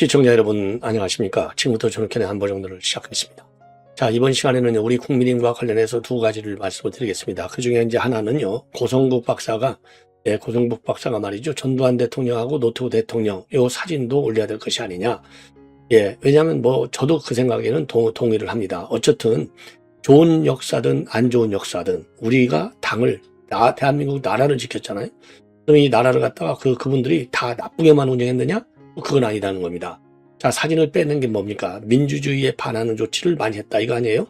시청자 여러분 안녕하십니까. 지금부터 저녁에 한보정도를 시작하겠습니다. 자, 이번 시간에는 우리 국민의힘과 관련해서 두 가지를 말씀을 드리겠습니다. 그 중에 이제 하나는요, 고성국 박사가 말이죠, 전두환 대통령하고 노태우 대통령 요 사진도 올려야 될 것이 아니냐. 왜냐하면 저도 그 생각에는 동의를 합니다. 어쨌든 좋은 역사든 안 좋은 역사든 우리가 대한민국 나라를 지켰잖아요. 그럼 이 나라를 갖다가 그분들이 다 나쁘게만 운영했느냐? 그건 아니라는 겁니다. 자, 사진을 빼는 게 뭡니까? 민주주의에 반하는 조치를 많이 했다 이거 아니에요?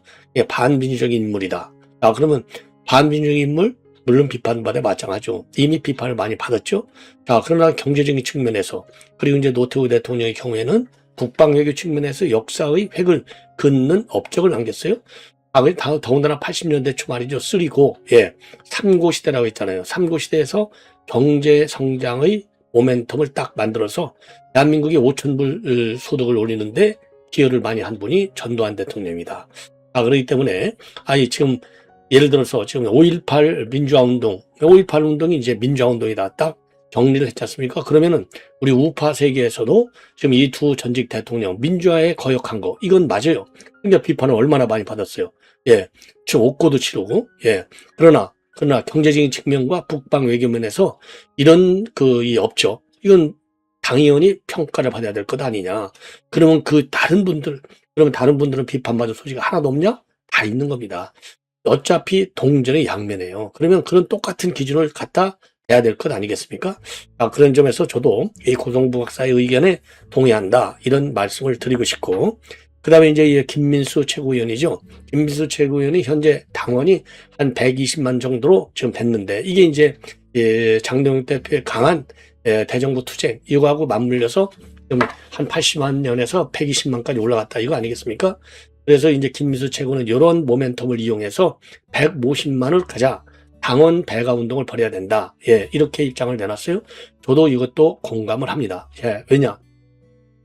반민주적인 인물이다. 자, 그러면 반민주적인 인물? 물론 비판받아 마찬가지죠. 이미 비판을 많이 받았죠. 자, 그러나 경제적인 측면에서, 그리고 이제 노태우 대통령의 경우에는 국방외교 측면에서 역사의 획을 긋는 업적을 남겼어요. 더군다나 80년대 초 말이죠. 3고, 3고 시대라고 했잖아요. 3고 시대에서 경제 성장의 모멘텀을 딱 만들어서 대한민국이 5,000불 소득을 올리는데 기여를 많이 한 분이 전두환 대통령입니다. 그렇기 때문에, 지금, 예를 들어서 지금 5.18 민주화 운동, 5.18 운동이 이제 민주화 운동이다. 딱 정리를 했지 않습니까? 그러면은 우리 우파 세계에서도 지금 이 두 전직 대통령, 민주화에 거역한 거, 이건 맞아요. 그러니까 비판을 얼마나 많이 받았어요. 지금 옥고도 치르고, 그러나 경제적인 측면과 국방 외교면에서 이런 이 업적, 이건 당연히 평가를 받아야 될 것 아니냐. 그러면 다른 분들은 비판받을 소지가 하나도 없냐? 다 있는 겁니다. 어차피 동전의 양면이에요. 그러면 그런 똑같은 기준을 갖다 대야 될 것 아니겠습니까? 그런 점에서 저도 이 고성부 박사의 의견에 동의한다. 이런 말씀을 드리고 싶고, 그 다음에 이제 김민수 최고위원이죠. 김민수 최고위원이 현재 당원이 한 120만 정도로 지금 됐는데, 이게 이제 장동혁 대표의 강한 대정부 투쟁, 이거하고 맞물려서 좀 한 80만 년에서 120만까지 올라갔다. 이거 아니겠습니까? 그래서 이제 김민수 최고는 이런 모멘텀을 이용해서 150만을 가자. 당원 배가 운동을 벌여야 된다. 이렇게 입장을 내놨어요. 저도 이것도 공감을 합니다. 왜냐?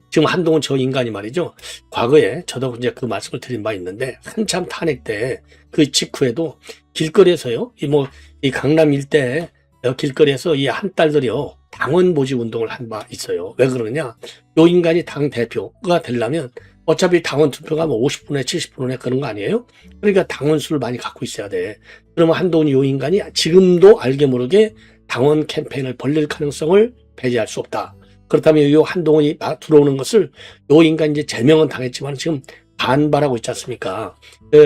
지금 한동훈 저 인간이 말이죠. 과거에 저도 이제 그 말씀을 드린 바 있는데, 한참 탄핵 때 그 직후에도 길거리에서요, 이 강남 일대 길거리에서 이 한 딸들이요, 당원 모집 운동을 한 바 있어요. 왜 그러느냐? 요 인간이 당 대표가 되려면 어차피 당원 투표가 50분에 70분에 그런 거 아니에요? 그러니까 당원 수를 많이 갖고 있어야 돼. 그러면 한동훈 요 인간이 지금도 알게 모르게 당원 캠페인을 벌릴 가능성을 배제할 수 없다. 그렇다면 요 한동훈이 들어오는 것을 요 인간 이제 제명은 당했지만 지금 반발하고 있지 않습니까?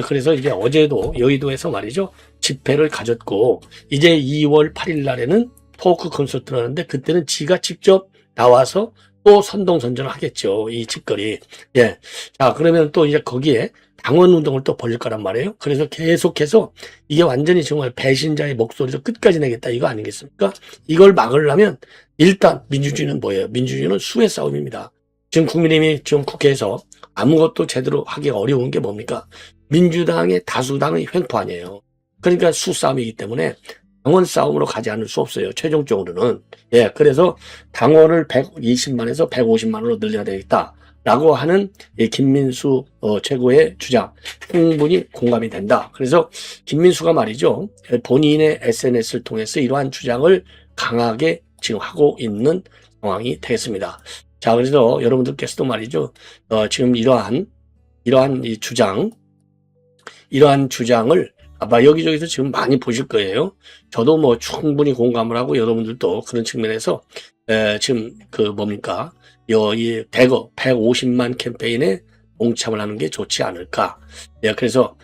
그래서 이제 어제도 여의도에서 말이죠. 집회를 가졌고, 이제 2월 8일 날에는 토크 콘서트를 하는데, 그때는 지가 직접 나와서 또 선동선전을 하겠죠. 이 집거리. 자, 그러면 또 이제 거기에 당원 운동을 또 벌릴 거란 말이에요. 그래서 계속해서 이게 완전히 정말 배신자의 목소리를 끝까지 내겠다. 이거 아니겠습니까? 이걸 막으려면 일단 민주주의는 뭐예요? 민주주의는 수의 싸움입니다. 지금 국민의힘이 지금 국회에서 아무것도 제대로 하기가 어려운 게 뭡니까? 민주당의 다수당의 횡포 아니에요. 그러니까 수싸움이기 때문에 당원 싸움으로 가지 않을 수 없어요. 최종적으로는. 그래서 당원을 120만에서 150만으로 늘려야 되겠다라고 하는 이 김민수 최고의 주장 충분히 공감이 된다. 그래서 김민수가 말이죠. 본인의 SNS를 통해서 이러한 주장을 강하게 지금 하고 있는 상황이 되겠습니다. 자, 그래서 여러분들께서도 말이죠. 지금 이러한 이 이러한 주장을 아마 여기저기서 지금 많이 보실 거예요. 저도 충분히 공감을 하고 여러분들도 그런 측면에서 지금 이 대거 150만 캠페인에 동참을 하는 게 좋지 않을까. 그래서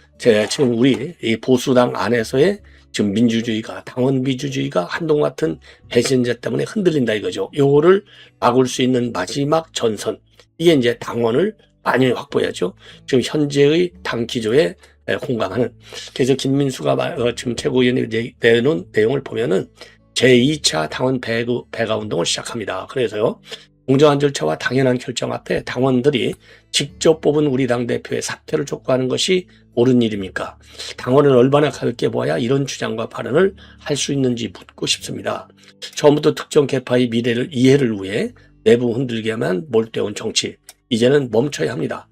지금 우리 이 보수당 안에서의 지금 민주주의가, 당원 민주주의가 한동훈 같은 배신자 때문에 흔들린다 이거죠. 요거를 막을 수 있는 마지막 전선. 이게 이제 당원을 많이 확보해야죠. 지금 현재의 당 기조에 공감하는. 그래서 김민수가 지금 최고위원이 내놓은 내용을 보면은 제2차 당원 배가 운동을 시작합니다. 그래서요, 공정한 절차와 당연한 결정 앞에 당원들이 직접 뽑은 우리 당대표의 사퇴를 촉구하는 것이 옳은 일입니까? 당원을 얼마나 가볍게 보아야 이런 주장과 발언을 할 수 있는지 묻고 싶습니다. 처음부터 특정 계파의 이해를 위해 내부 흔들게만 몰두해온 정치, 이제는 멈춰야 합니다.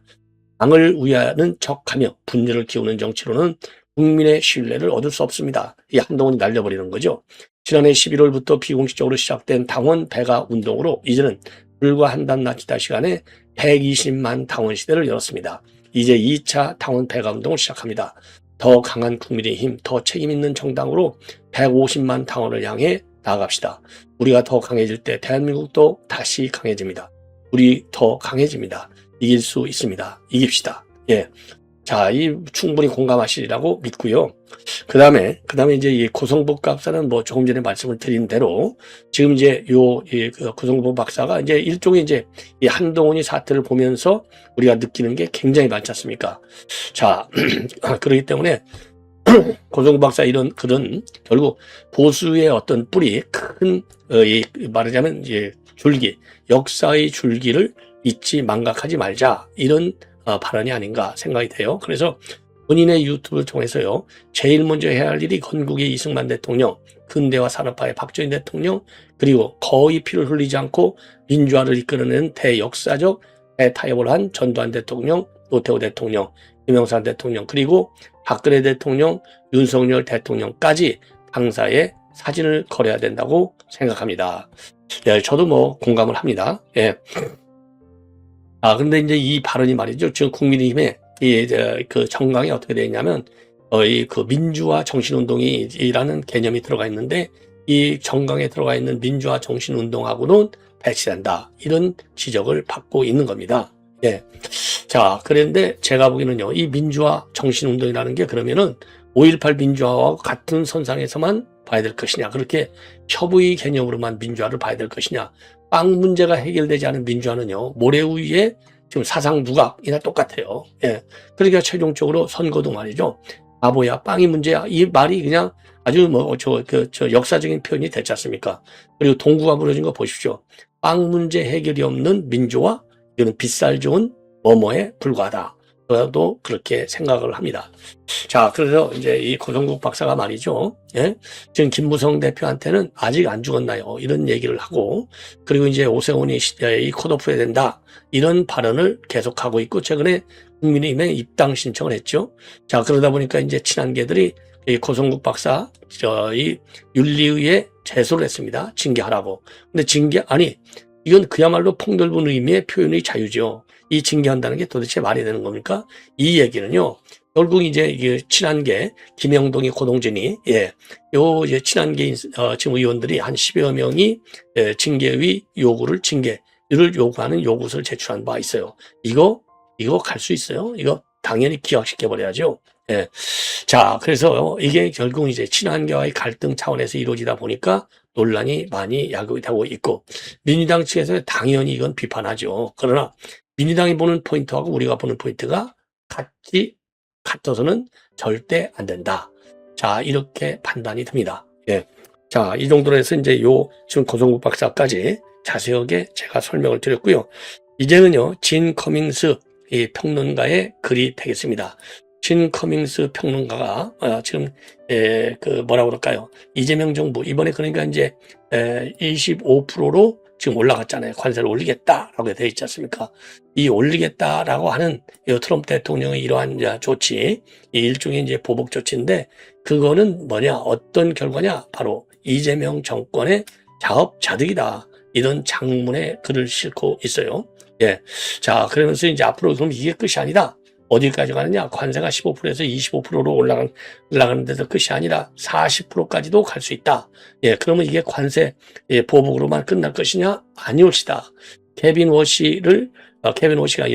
당을 위하는 척하며 분열을 키우는 정치로는 국민의 신뢰를 얻을 수 없습니다. 이 한동훈이 날려버리는 거죠. 지난해 11월부터 비공식적으로 시작된 당원 배가 운동으로 이제는 불과 한 달 나 지난 시간에 120만 당원 시대를 열었습니다. 이제 2차 당원 폐가 운동을 시작합니다. 더 강한 국민의힘, 더 책임있는 정당으로 150만 당원을 향해 나아갑시다. 우리가 더 강해질 때 대한민국도 다시 강해집니다. 우리 더 강해집니다. 이길 수 있습니다. 이깁시다. 예. 자, 이 충분히 공감하시리라고 믿고요. 그 다음에 이제 이 고성복 박사는 뭐 조금 전에 말씀을 드린 대로 지금 이제 그 고성복 박사가 이제 일종의 이제 이 한동훈이 사태를 보면서 우리가 느끼는 게 굉장히 많지 않습니까? 자, 그렇기 때문에 고성복 박사 이런 글은 결국 보수의 어떤 뿌리 큰, 말하자면 이제 줄기, 역사의 줄기를 잊지 망각하지 말자. 이런 발언이 아닌가 생각이 돼요. 그래서 본인의 유튜브를 통해서요, 제일 먼저 해야 할 일이 건국의 이승만 대통령, 근대화 산업화의 박정희 대통령, 그리고 거의 피를 흘리지 않고 민주화를 이끌어내는 대역사적 대타협을 한 전두환 대통령, 노태우 대통령, 김영삼 대통령, 그리고 박근혜 대통령, 윤석열 대통령까지 당사에 사진을 걸어야 된다고 생각합니다. 예, 저도 뭐 공감을 합니다. 예. 근데 이제 이 발언이 말이죠. 지금 국민의힘의 그 정강이 어떻게 되어 있냐면, 그 민주화 정신운동이라는 개념이 들어가 있는데, 이 정강에 들어가 있는 민주화 정신운동하고는 배치된다. 이런 지적을 받고 있는 겁니다. 예. 자, 그런데 제가 보기에는요, 이 민주화 정신운동이라는 게 그러면은 5.18 민주화와 같은 선상에서만 봐야 될 것이냐, 그렇게 협의 개념으로만 민주화를 봐야 될 것이냐, 빵 문제가 해결되지 않은 민주화는요, 모래 위에 지금 사상 누각이나 똑같아요. 예. 그러니까 최종적으로 선거도 말이죠. 바보야, 빵이 문제야. 이 말이 그냥 아주 역사적인 표현이 됐지 않습니까? 그리고 동구가 무너진 거 보십시오. 빵 문제 해결이 없는 민주화, 이거는 빗살 좋은 뭐뭐에 불과하다. 저도 그렇게 생각을 합니다. 자, 그래서 이제 이 고성국 박사가 말이죠. 예? 지금 김무성 대표한테는 아직 안 죽었나요? 이런 얘기를 하고, 그리고 이제 오세훈이 이 컷오프 해야 된다. 이런 발언을 계속하고 있고, 최근에 국민의힘에 입당 신청을 했죠. 자, 그러다 보니까 이제 친한계들이 이 고성국 박사, 이 윤리위에 제소를 했습니다. 징계하라고. 근데 이건 그야말로 폭넓은 의미의 표현의 자유죠. 이 징계한다는 게 도대체 말이 되는 겁니까? 이 얘기는요, 결국 이제 친한계, 김영동이, 고동진이, 이제 친한계, 지금 의원들이 한 10여 명이 징계의 징계를 요구하는 요구서를 제출한 바 있어요. 이거 갈 수 있어요? 이거 당연히 기각시켜버려야죠. 예. 자, 그래서 이게 결국 이제 친한계와의 갈등 차원에서 이루어지다 보니까 논란이 많이 야기되고 있고, 민주당 측에서 당연히 이건 비판하죠. 그러나 민주당이 보는 포인트하고 우리가 보는 포인트가 같아서는 절대 안 된다. 자, 이렇게 판단이 듭니다. 예. 자, 이 정도로 해서 이제 지금 고성국 박사까지 자세하게 제가 설명을 드렸고요. 이제는요, 진 커밍스 이 평론가의 글이 되겠습니다. 진 커밍스 평론가가 지금 뭐라고 그럴까요? 이재명 정부 이번에 그러니까 이제 25%로 지금 올라갔잖아요. 관세를 올리겠다라고 되어 있지 않습니까? 이 올리겠다라고 하는 트럼프 대통령의 이러한 조치, 이 일종의 이제 보복 조치인데, 그거는 뭐냐, 어떤 결과냐, 바로 이재명 정권의 자업자득이다. 이런 장문의 글을 싣고 있어요. 예. 자, 그러면서 이제 앞으로 그럼 이게 끝이 아니다. 어디까지 가느냐? 관세가 15%에서 25%로 올라가는 데서 끝이 아니라 40%까지도 갈 수 있다. 예, 그러면 이게 관세 보복으로만 끝날 것이냐? 아니올시다. 케빈 워시가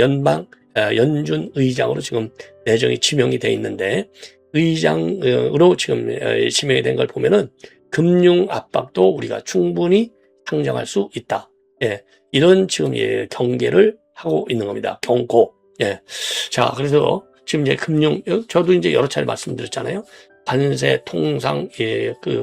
연준 의장으로 지금 내정이 지명이 돼 있는데, 의장으로 지금 지명이 된 걸 보면은 금융 압박도 우리가 충분히 상정할 수 있다. 예, 이런 지금 경계를 하고 있는 겁니다. 경고. 예. 자, 그래서 지금 이제 저도 이제 여러 차례 말씀드렸잖아요. 관세, 통상,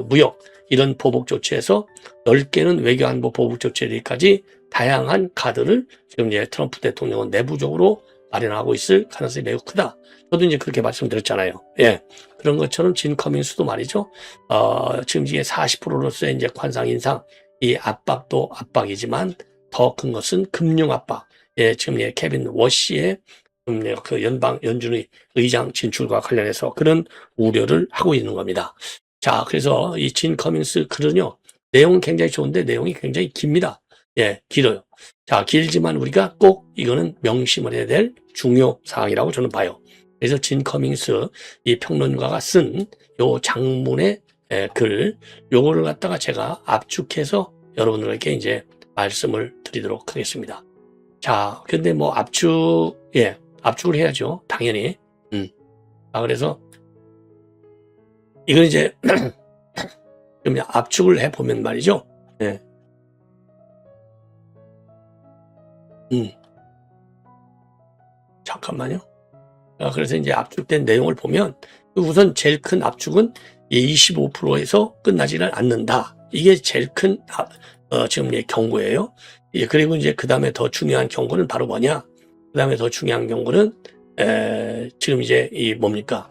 무역, 이런 보복 조치에서 넓게는 외교안보 보복 조치까지 다양한 카드를 지금 이제 트럼프 대통령은 내부적으로 마련하고 있을 가능성이 매우 크다. 저도 이제 그렇게 말씀드렸잖아요. 예. 그런 것처럼 진 커밍스도 말이죠. 지금 이게 40%로서의 이제 관상 인상, 이 압박도 압박이지만 더 큰 것은 금융 압박. 예, 지금 케빈 워시의 그 연준의 의장 진출과 관련해서 그런 우려를 하고 있는 겁니다. 자, 그래서 이 진 커밍스 글은요, 내용은 굉장히 좋은데 내용이 굉장히 깁니다. 예, 길어요. 자, 길지만 우리가 꼭 이거는 명심을 해야 될 중요 사항이라고 저는 봐요. 그래서 진 커밍스 이 평론가가 쓴 요 장문의 글, 요거를 갖다가 제가 압축해서 여러분들에게 이제 말씀을 드리도록 하겠습니다. 자, 근데 뭐 압축을 해야죠. 당연히. 그래서 이건 이제 좀 압축을 해보면 말이죠. 예. 잠깐만요. 그래서 이제 압축된 내용을 보면 우선 제일 큰 압축은 25%에서 끝나지는 않는다. 이게 제일 큰 지금 경고예요. 그리고 이제 그 다음에 더 중요한 경고는 바로 뭐냐? 그 다음에 더 중요한 경고는 지금 이제 이 뭡니까?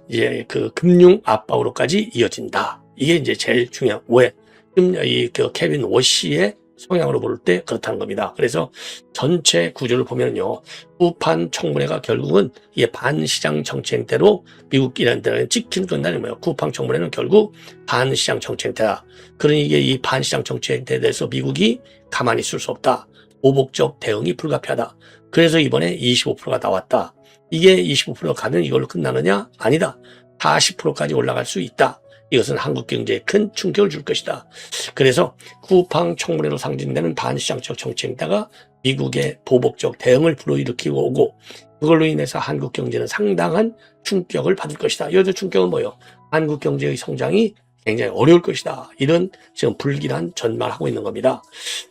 이제 그 금융 압박으로까지 이어진다. 이게 이제 제일 중요한 왜? 지금 그 케빈 워시의 성향으로 볼 때 그렇다는 겁니다. 그래서 전체 구조를 보면요, 구판 청문회가 결국은 이게 반시장 정책 행태로 미국이라는 데는 찍히는 건다는 거예요. 구판 청문회는 결국 반시장 정책 행태다. 그러니 이게 이 반시장 정책 행태에 대해서 미국이 가만히 있을 수 없다. 보복적 대응이 불가피하다. 그래서 이번에 25%가 나왔다. 이게 25%가 가면 이걸로 끝나느냐? 아니다. 40%까지 올라갈 수 있다. 이것은 한국 경제에 큰 충격을 줄 것이다. 그래서 쿠팡 청문회로 상징되는 반시장적 정책에다가 미국의 보복적 대응을 불러일으키고 오고, 그걸로 인해서 한국 경제는 상당한 충격을 받을 것이다. 여기서 충격은 뭐예요? 한국 경제의 성장이 굉장히 어려울 것이다. 이런 지금 불길한 전망을 하고 있는 겁니다.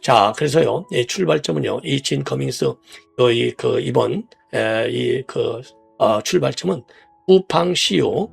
자, 그래서요, 이 출발점은요, 이 진 커밍스 이번 출발점은 쿠팡 CEO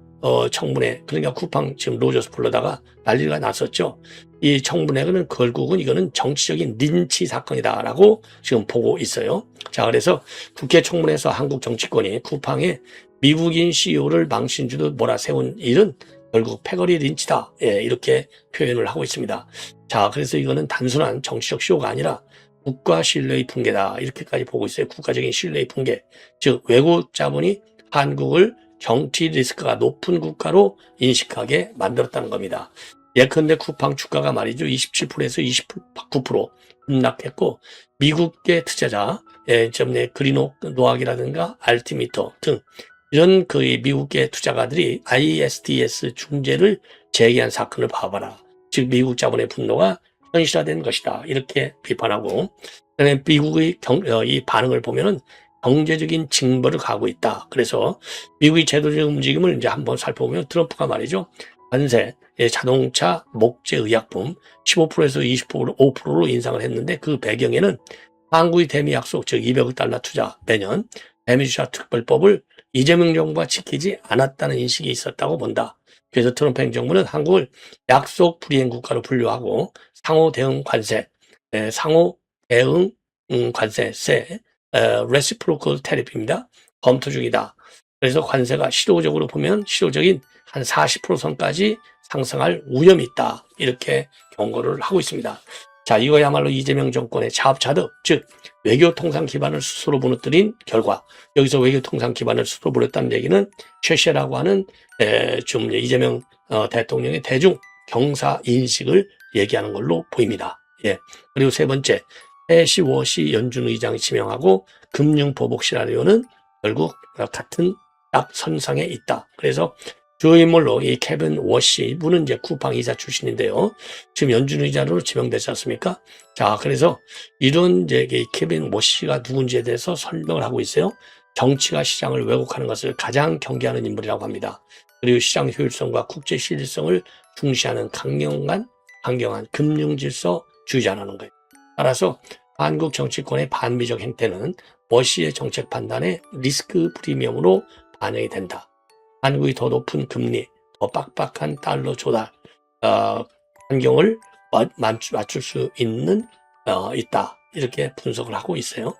청문회, 그러니까 쿠팡 지금 로저스 불러다가 난리가 났었죠. 이 청문회는 결국은 이거는 정치적인 린치 사건이다라고 지금 보고 있어요. 자, 그래서 국회 청문회에서 한국 정치권이 쿠팡의 미국인 CEO를 망신주도 몰아세운 일은 결국 패거리 린치다. 예, 이렇게 표현을 하고 있습니다. 자, 그래서 이거는 단순한 정치적 쇼가 아니라 국가 신뢰의 붕괴다. 이렇게까지 보고 있어요. 국가적인 신뢰의 붕괴. 즉, 외국 자본이 한국을 정치 리스크가 높은 국가로 인식하게 만들었다는 겁니다. 예컨대 쿠팡 주가가 말이죠. 27%에서 29% 급락했고, 미국계 투자자, 그린옥 노학이라든가 알티미터 등 이런 미국계 투자가들이 ISDS 중재를 제기한 사건을 봐봐라. 즉 미국 자본의 분노가 현실화된 것이다. 이렇게 비판하고, 그다음에 미국의 이 반응을 보면은 경제적인 징벌을 가하고 있다. 그래서 미국의 제도적 움직임을 이제 한번 살펴보면 트럼프가 말이죠. 관세, 자동차, 목재, 의약품 15%에서 25%로 인상을 했는데 그 배경에는 한국의 대미 약속, 즉 200억 달러 투자 매년 대미주사 특별법을 이재명 정부가 지키지 않았다는 인식이 있었다고 본다. 그래서 트럼프 행정부는 한국을 약속 불이행 국가로 분류하고 상호 대응 관세, 관세세, 레시프로컬 테리프입니다. 검토 중이다. 그래서 관세가 실효적으로 보면 실효적인 한 40% 선까지 상승할 위험이 있다. 이렇게 경고를 하고 있습니다. 자, 이거야말로 이재명 정권의 자업자득, 즉 외교 통상 기반을 스스로 무너뜨린 결과. 여기서 외교 통상 기반을 스스로 무너뜨렸다는 얘기는 최씨라고 하는 좀 이재명 대통령의 대중 경사 인식을 얘기하는 걸로 보입니다. 예. 그리고 세 번째, 해시 워시 연준 의장이 지명하고 금융 보복 시나리오는 결국 같은 딱 선상에 있다. 그래서 주요 인물로 이 케빈 워시 분은 이제 쿠팡 이사 출신인데요. 지금 연준 의장으로 지명되지 않습니까? 자, 그래서 이런 이제 케빈 워시가 누군지에 대해서 설명을 하고 있어요. 정치가 시장을 왜곡하는 것을 가장 경계하는 인물이라고 합니다. 그리고 시장 효율성과 국제 신뢰성을 중시하는 강경한 금융 질서 주의자라는 거예요. 따라서 한국 정치권의 반미적 행태는 워시의 정책 판단에 리스크 프리미엄으로 반영이 된다. 한국이 더 높은 금리, 더 빡빡한 달러 조달 환경을 맞출 수 있다. 이렇게 분석을 하고 있어요.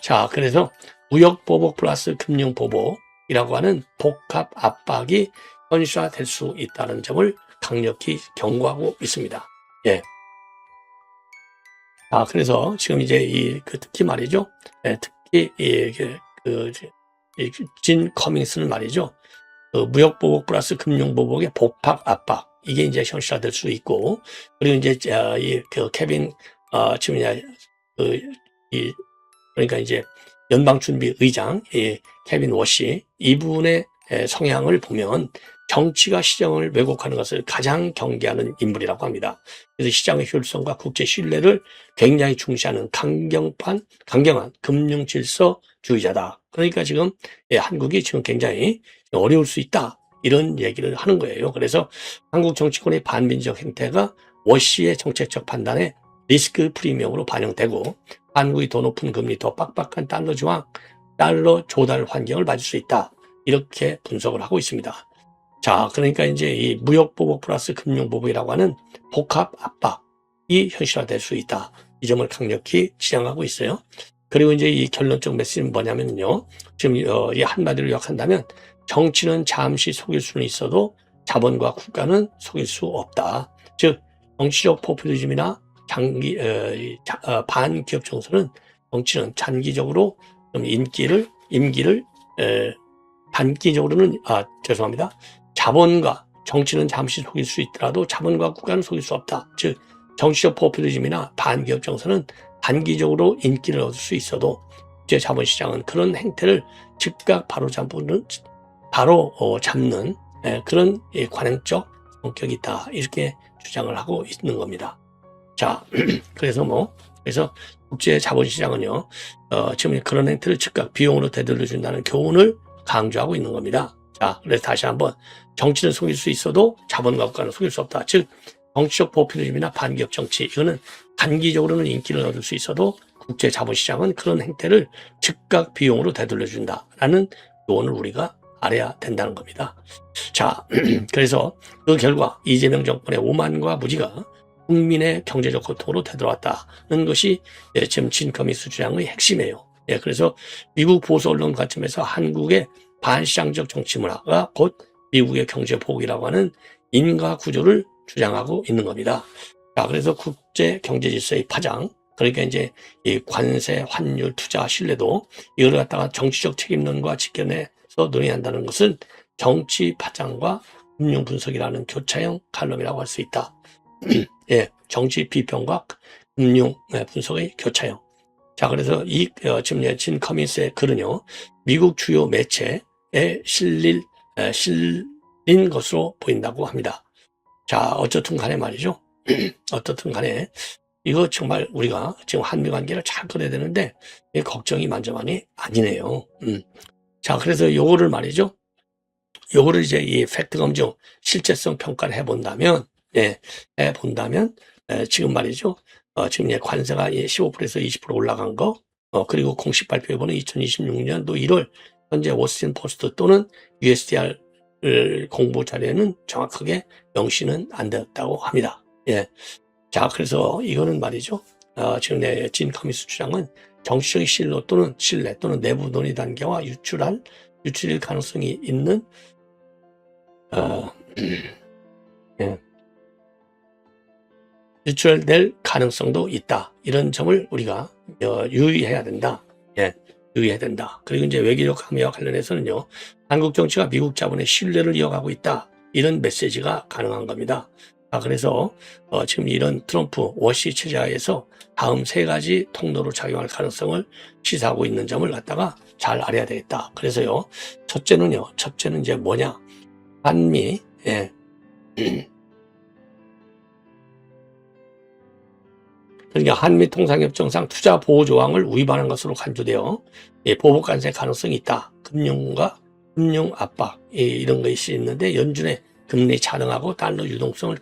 자, 그래서 무역 보복 플러스 금융 보복이라고 하는 복합 압박이 현실화될 수 있다는 점을 강력히 경고하고 있습니다. 예. 그래서 지금 이제 특히 말이죠. 특히 진 커밍스는 말이죠. 무역 보복 플러스 금융 보복의 복합 압박, 이게 이제 현실화될 수 있고, 그리고 이제 케빈 지금 이제 그러니까 이제 연방준비의장 케빈 워시 이분의 성향을 보면 정치가 시장을 왜곡하는 것을 가장 경계하는 인물이라고 합니다. 그래서 시장의 효율성과 국제 신뢰를 굉장히 중시하는 강경한 금융 질서주의자다. 그러니까 지금 한국이 지금 굉장히 어려울 수 있다. 이런 얘기를 하는 거예요. 그래서 한국 정치권의 반민족 행태가 워시의 정책적 판단에 리스크 프리미엄으로 반영되고 한국이 더 높은 금리, 더 빡빡한 달러 조달 환경을 맞을 수 있다. 이렇게 분석을 하고 있습니다. 자, 그러니까 이제 이 무역보복 플러스 금융보복이라고 하는 복합 압박이 현실화될 수 있다. 이 점을 강력히 지향하고 있어요. 그리고 이제 이 결론적 메시지는 뭐냐면요. 지금 이 한마디로 요약한다면 정치는 잠시 속일 수는 있어도 자본과 국가는 속일 수 없다. 즉, 정치적 포퓰리즘이나 반기업 정서는 정치는 장기적으로 임기를 단기적으로는 정치는 잠시 속일 수 있더라도 자본과 국가는 속일 수 없다. 즉 정치적 포퓰리즘이나 반기업 정서는 단기적으로 인기를 얻을 수 있어도 국제 자본시장은 그런 행태를 즉각 바로 잡는 그런 관행적 성격이 있다. 이렇게 주장을 하고 있는 겁니다. 자, 그래서 국제 자본시장은요, 지금 그런 행태를 즉각 비용으로 되돌려준다는 교훈을 강조하고 있는 겁니다. 자, 그래서 다시 한번 정치는 속일 수 있어도 자본과 국가는 속일 수 없다. 즉, 정치적 포퓰리즘이나 반기업 정치, 이거는 단기적으로는 인기를 얻을 수 있어도 국제 자본시장은 그런 행태를 즉각 비용으로 되돌려준다라는 교훈을 우리가 알아야 된다는 겁니다. 자, 그래서 그 결과 이재명 정권의 오만과 무지가 국민의 경제적 고통으로 되돌아왔다는 것이 지금 진커미스 주장의 핵심이에요. 그래서 미국 보수 언론 관점에서 한국의 반시장적 정치 문화가 곧 미국의 경제 보복이라고 하는 인가 구조를 주장하고 있는 겁니다. 자, 그래서 국제 경제 질서의 파장, 그러니까 이제 이 관세, 환율, 투자, 신뢰도 이걸 갖다가 정치적 책임론과 직결해서 논의한다는 것은 정치 파장과 금융 분석이라는 교차형 칼럼이라고 할 수 있다. 정치 비평과 금융 분석의 교차형. 자, 그래서 지금 진 커민스의 글은요, 미국 주요 매체에 실린 것으로 보인다고 합니다. 자, 어쨌든 간에 말이죠. 어떻든 간에 이거 정말 우리가 지금 한미 관계를 잘 끌어야 되는데 걱정이 만저만이 아니네요. 자, 그래서 요거를 말이죠. 요거를 이제 이 팩트 검증 실제성 평가를 해본다면 지금 말이죠. 지금 관세가 15%에서 20% 올라간 거, 그리고 공식 발표해보는 2026년도 1월 현재 워싱턴 포스트 또는 USDR 공보 자료에는 정확하게 명시는 안 되었다고 합니다. 자, 그래서 이거는 말이죠. 지금 진 커미스 주장은 정치적인 신뢰 또는 내부 논의 단계와 유출일 가능성이 있는 유출될 가능성도 있다. 이런 점을 우리가 유의해야 된다. 유의해야 된다. 그리고 이제 외교적 강요와 관련해서는요, 한국 정치가 미국 자본의 신뢰를 이어가고 있다. 이런 메시지가 가능한 겁니다. 그래서 지금 이런 트럼프 워시 체제하에서 다음 3가지 통로로 작용할 가능성을 시사하고 있는 점을 갖다가 잘 알아야 되겠다. 그래서요, 첫째는 이제 뭐냐? 한미, 그러니까 한미 통상협정상 투자 보호 조항을 위반한 것으로 간주되어 보복 관세 가능성이 있다. 금융 압박 이런 것이 있는데 연준의 금리 차등하고 달러 유동성을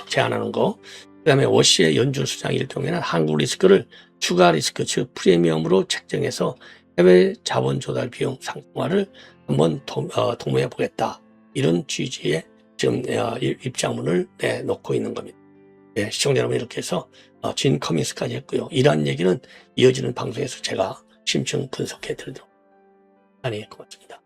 제한하는 거. 그다음에 워시의 연준 수장일 경우에는 한국 리스크를 추가 리스크 즉 프리미엄으로 책정해서 해외 자본 조달 비용 상승화를 한번 도모해 보겠다. 이런 취지의 지금 입장문을 내놓고 있는 겁니다. 시청자 여러분, 이렇게 해서 진 커밍스까지 했고요. 이러한 얘기는 이어지는 방송에서 제가 심층 분석해 드리도록 하니 고맙습니다.